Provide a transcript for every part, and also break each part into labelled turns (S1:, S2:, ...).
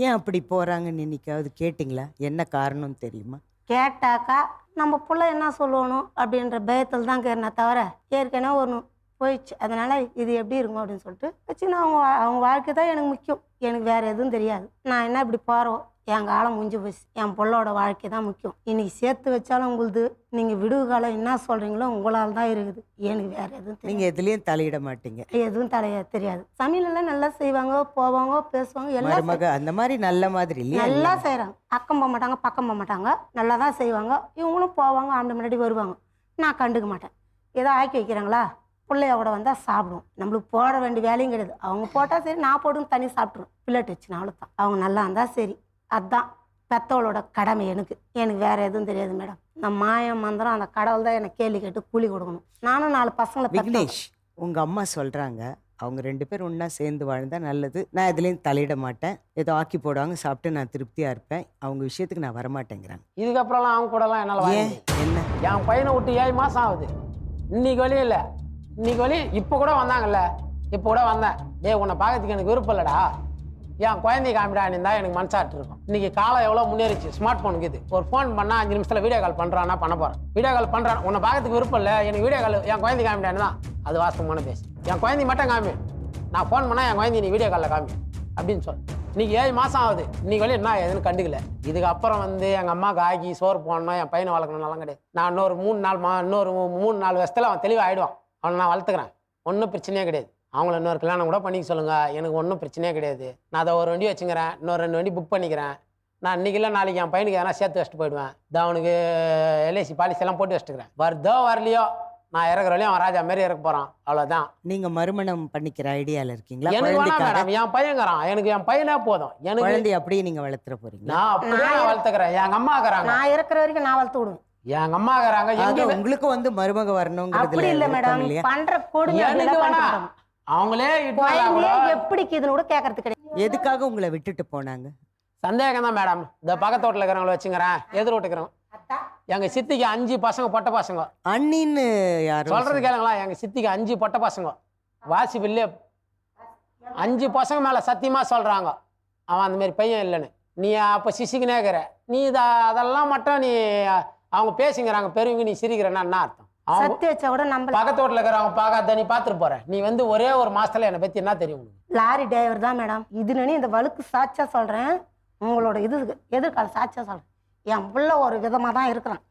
S1: ஏன் அப்படி போகிறாங்கன்னு இன்னைக்காவது கேட்டிங்களா? என்ன காரணம் தெரியுமா?
S2: கேட்டாக்கா நம்ம புள்ள என்ன சொல்லணும் அப்படின்ற பயத்தில் தான் கேட்கறேனே தவிர ஏற்கனவே ஒன்று போயிடுச்சு. அதனால் இது எப்படி இருக்கும் அப்படின்னு சொல்லிட்டு வச்சு நான் அவங்க வாழ்க்கை தான் எனக்கு முக்கியம். எனக்கு வேறு எதுவும் தெரியாது. நான் என்ன இப்படி போகிறோம், என் காலம் முடிஞ்சு போச்சு. என் பொண்ணோட வாழ்க்கை தான் முக்கியம். இன்றைக்கி சேர்த்து வச்சாலும் உங்களுது, நீங்கள் விடுவு காலம் என்ன சொல்கிறீங்களோ உங்களால் தான் இருக்குது. எனக்கு வேறு எதுவும் தெரியும்.
S1: நீங்கள் எதுலேயும் தலையிட மாட்டீங்க?
S2: எதுவும் தெரியாது. சமையலெல்லாம் நல்லா செய்வாங்க, போவாங்க, பேசுவாங்க, எல்லாம்
S1: அந்த மாதிரி நல்ல மாதிரி இல்லையா?
S2: நல்லா செய்கிறாங்க. அக்கம் போக மாட்டாங்க, பக்கம் போக மாட்டாங்க, நல்லா தான் செய்வாங்க. இவங்களும் போவாங்க, ஆண்டு முன்னாடி வருவாங்க. நான் கண்டுக்க மாட்டேன். ஏதோ ஆக்கி வைக்கிறாங்களா, பிள்ளைய கூட வந்தால் சாப்பிடுவோம். நம்மளுக்கு போட வேண்டிய வேலையும் கிடையாது. அவங்க போட்டால் சரி, நான் போட்டு தண்ணி சாப்பிட்ருவேன். பிள்ளைட்டு வச்சுனா அவ்வளோதான். அவங்க நல்லா இருந்தால் சரி. அதுதான் பெத்தவளோட கடமை. எனக்கு வேறு எதுவும் தெரியாது மேடம். இந்த மாயம் மந்திரம் அந்த கடவுள் தான் எனக்கு கேள்வி கேட்டு கூலி கொடுக்கணும். நானும் 4 பசங்களை.
S1: விக்னேஷ், உங்கள் அம்மா சொல்கிறாங்க அவங்க 2 பேரும் ஒன்றா சேர்ந்து வாழ்ந்தால் நல்லது, நான் இதுலேயும் தலையிட மாட்டேன், ஏதோ ஆக்கி போடுவாங்க, சாப்பிட்டு நான் திருப்தியாக இருப்பேன், அவங்க விஷயத்துக்கு நான் வரமாட்டேங்கிறாங்க.
S3: இதுக்கப்புறம்லாம் அவங்க கூடலாம் என்னால்
S1: ஏன்? என்ன?
S3: என் பையனை விட்டு 7 மாதம் ஆகுது. இன்னைக்கு வழியும் இல்லை, இன்னைக்கு வழியும் இப்போ கூட வந்தாங்கல்ல, இப்போ கூட வந்தேன். உன்னை பார்க்கறதுக்கு எனக்கு விருப்பம் இல்லைடா, என் குழந்தை காமிடான்னு தான் எனக்கு மனசாட்டு இருக்கும். இன்னைக்கு காலம் எவ்வளோ முன்னேறிச்சு. ஸ்மார்ட் ஃபோனுக்கு இது ஒரு ஃபோன் பண்ணால் 5 நிமிஷத்தில் வீடியோ கால் பண்ணுறான்னா பண்ண போகிறேன். வீடியோ கால் பண்ணுறான், உன்னை பார்க்கறதுக்கு விருப்பம் இல்லை, எனக்கு வீடியோ கால் என் குழந்தை காமிடான்னு தான். அது வாஸ்தவமான பேசு. என் குழந்தை மட்டும் காமி, நான் ஃபோன் பண்ணால் என் குழந்தை நீ வீடியோ காலில் காமி அப்படின்னு சொல். இன்னைக்கு 7 மாதம் ஆகுது. இன்னைக்கு வரையும் என்ன எதுன்னு கண்டுக்கல. இதுக்கப்புறம் எங்கள் அம்மாவுக்கு ஆக்கி சோறு போடணும், என் பையனை வளர்க்கணும்னாலும் கிடையாது. நான் இன்னொரு 3-4 வருஷத்தில் அவன் தெளிவாகிடுவான். அவனை நான் வளர்த்துக்கிறேன், ஒன்றும் பிரச்சனையே கிடையாது. அவங்கள இன்னொரு கல்யாணம் கூட பண்ணிக்க சொல்லுங்கள், எனக்கு ஒன்றும் பிரச்சனையே கிடையாது. நான் அதை ஒரு வண்டி வச்சுக்கிறேன், இன்னொரு 2 வண்டி புக் பண்ணிக்கிறேன். நான் இன்றைக்கி இல்லை நாளைக்கு என் பையனுக்கு எதனா சேர்த்து வச்சுட்டு போயிடுவேன். அவனுக்கு LIC பாலிசி எல்லாம் போட்டு வச்சுட்டுக்கிறேன். வருதோ வரலையோ நான் இறக்குற வரையும் அவன் ராஜா மாரி இறக்க போகிறான், அவ்வளோதான்.
S1: நீங்கள் மறுமணம் பண்ணிக்கிற ஐடியாவில் இருக்கீங்களா?
S3: எனக்கு வேணாம் மேடம், என் பையங்கிறான், எனக்கு என் பையனே போதும். எனக்கு
S1: குழந்தை அப்படியே நீங்கள் வளர்த்துற போறீங்க?
S3: நான் அப்படியே வளர்த்துக்கிறேன். எங்கள் அம்மா இருக்கிறாங்க,
S2: நான் இருக்கிற வரைக்கும் நான் வளர்த்து விடுவேன்.
S3: எங்கள் அம்மா இருக்கிறாங்க.
S1: உங்களுக்கு மருமக வரணுங்கிறது
S2: அப்படி இல்லை மேடம். பண்ற கொடுமை
S3: எனக்கு வேணாம். அவங்களே
S2: எப்படி இதுன்னு கூட கேட்கறது கிடையாது.
S1: எதுக்காக உங்களை விட்டுட்டு போனாங்க?
S3: சந்தேகம் தான் மேடம். இந்த பக்கத்தோட்டில் இருக்கிறவங்கள வச்சுக்கிறேன், எதிர் வீட்டுக்கிறவங்க. எங்கள் சித்திக்கு 5 பசங்க, பொட்ட பசங்க.
S1: அண்ணின்னு யாரும்
S3: சொல்றது கேளுங்களா, எங்கள் சித்திக்கு 5 பொட்ட பசங்க. வாசிப்பில்லே 5 பசங்க மேலே சத்தியமாக சொல்கிறாங்க அவன் அந்த மாதிரி பையன் இல்லைன்னு. நீ அப்போ சிசிக்குனே இருக்கிற நீ அதெல்லாம் மட்டும் நீ அவங்க பேசிக்கிறாங்க பெரியவங்க, நீ சிரிக்கிறேன்னா என்ன அர்த்தம்?
S2: சத்தி வச்சா கூட நம்ம
S3: பக்கத்தோட்டில் இருக்கிறவங்க பார்க்காத நீ பார்த்துட்டு போற. நீ ஒரே ஒரு மாசத்துல என்னை பற்றி என்ன தெரியும் உனக்கு?
S2: லாரி டிரைவர் தான் மேடம். இது நீ இந்த வழுக்கு சாட்சியா சொல்றேன், உங்களோட இது எதிர்கால சாட்சியா சொல்றேன். என் புள்ள ஒரு விதமா தான் இருக்கிறான்.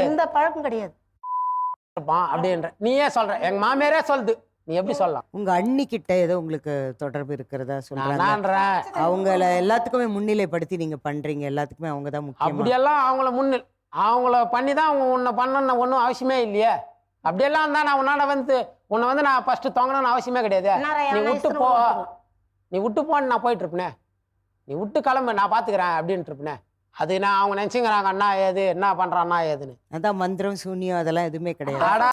S2: எந்த பழக்கம் கிடையாது
S3: அப்படின்ற நீயே சொல்ற. எங்க மாமியாரே சொல்லுது, நீ எப்படி சொல்லலாம்?
S1: உங்க அண்ணி கிட்ட ஏதோ உங்களுக்கு தொடர்பு இருக்கிறதா சொல்றாங்க.
S3: அவங்கள
S1: எல்லாத்துக்குமே முன்னிலைப்படுத்தி நீங்க பண்றீங்க, எல்லாத்துக்குமே அவங்க தான் முக்கியம்.
S3: அப்படியெல்லாம் அவங்கள பண்ணி தான் அவங்க உன்னை பண்ணணும் ஒன்றும் அவசியமே இல்லையே. அப்படியெல்லாம் தான் நான் உன்னை நான் ஃபர்ஸ்ட் தொங்கணும்னு அவசியமே கிடையாது. நீ விட்டு போன்னு நான் போயிட்டு இருப்பேனே, நீ விட்டு கிளம்பு நான் பார்த்துக்கிறேன் அப்படின்ட்டு இருப்பேனே. அது நான் அவங்க நினச்சிங்கிறாங்க அண்ணா ஏது என்ன பண்ணுறான்னா ஏதுன்னு.
S1: அதான் மந்திரம் சூன்யம் அதெல்லாம் எதுவுமே கிடையாது.